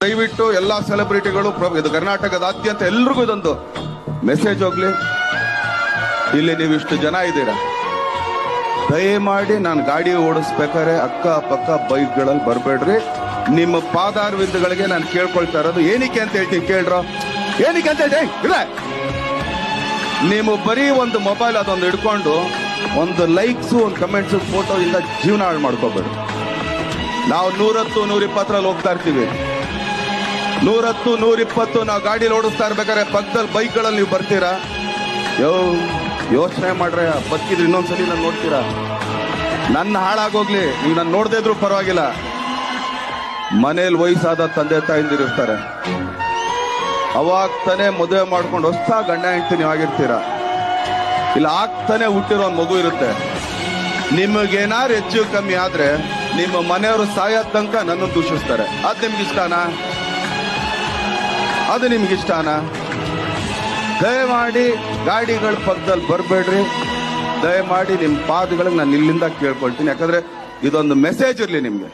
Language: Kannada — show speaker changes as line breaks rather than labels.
ದಯವಿಟ್ಟು ಎಲ್ಲಾ ಸೆಲೆಬ್ರಿಟಿಗಳು ಇದು ಕರ್ನಾಟಕದಾದ್ಯಂತ ಎಲ್ರಿಗೂ ಇದೊಂದು ಮೆಸೇಜ್ ಹೋಗ್ಲಿ. ಇಲ್ಲಿ ನೀವು ಇಷ್ಟು ಜನ ಇದ್ದೀರಾ, ದಯಮಾಡಿ ನಾನು ಗಾಡಿ ಓಡಿಸ್ಬೇಕಾದ್ರೆ ಅಕ್ಕ ಪಕ್ಕ ಬೈಕ್ಗಳಲ್ಲಿ ಬರಬೇಡ್ರಿ. ನಿಮ್ಮ ಪಾದಾರವಿಂದಗಳಿಗೆ ನಾನು ಕೇಳ್ಕೊಳ್ತಾ ಇರೋದು ಏನಕ್ಕೆ ಅಂತ ಹೇಳ್ತೀನಿ, ಕೇಳ್ರೋ ಏನಕ್ಕೆ ಅಂತ ಹೇಳಿ ಇಲ್ಲ. ನೀವು ಬರೀ ಒಂದು ಮೊಬೈಲ್ ಅದೊಂದು ಹಿಡ್ಕೊಂಡು ಒಂದು ಲೈಕ್ಸು ಒಂದು ಕಮೆಂಟ್ಸು ಫೋಟೋ ಇಂದ ಜೀವನ ಹಾಳು ಮಾಡ್ಕೋಬೇಡಿ. ನಾವು 110, 120 ಹೋಗ್ತಾ ಇರ್ತೀವಿ. 110, 120 ನಾವು ಗಾಡಿಲಿ ಓಡಿಸ್ತಾ ಇರ್ಬೇಕಾದ್ರೆ ಪಕ್ಕದಲ್ಲಿ ಬೈಕ್ಗಳಲ್ಲಿ ನೀವು ಬರ್ತೀರಾ? ಯೋಚನೆ ಮಾಡ್ರೆ ಬದುಕಿದ್ರೆ ಇನ್ನೊಂದ್ಸಲಿ ನಾನು ನೋಡ್ತೀರಾ? ನನ್ನ ಹಾಳಾಗೋಗ್ಲಿ, ನೀವು ನಾನು ನೋಡದೇ ಇದ್ರು ಪರವಾಗಿಲ್ಲ. ಮನೇಲಿ ವಯಸ್ಸಾದ ತಂದೆ ತಾಯಿಂದಿರಿರ್ತಾರೆ, ಅವಾಗ ತಾನೇ ಮದುವೆ ಮಾಡ್ಕೊಂಡು ಹೊಸ ಗಂಡ ಹೆಂಡತಿ ನೀವು ಆಗಿರ್ತೀರಾ. ಇಲ್ಲ ಆಗ್ತಾನೆ ಹುಟ್ಟಿರೋ ಒಂದು ಮಗು ಇರುತ್ತೆ. ನಿಮಗೇನಾರು ಹೆಚ್ಚು ಕಮ್ಮಿ ಆದ್ರೆ ನಿಮ್ಮ ಮನೆಯವರು ಸಾಯೋ ತನಕ ನನ್ನನ್ನು ದೂಷಿಸ್ತಾರೆ. ಅದು ನಿಮ್ಗಿಷ್ಟನಾ? ಅದು ನಿಮ್ಗಿಷ್ಟನಾ? ದಯಮಾಡಿ ಗಾಡಿಗಳ ಪಕ್ಕದಲ್ಲಿ ಬರಬೇಡ್ರಿ. ದಯಮಾಡಿ ನಿಮ್ಮ ಪಾದಗಳಿಗೆ ನಾನು ಇಲ್ಲಿಂದ ಕೇಳ್ಕೊಳ್ತೀನಿ. ಯಾಕಂದ್ರೆ ಇದೊಂದು ಮೆಸೇಜ್ ಇರಲಿ ನಿಮ್ಗೆ.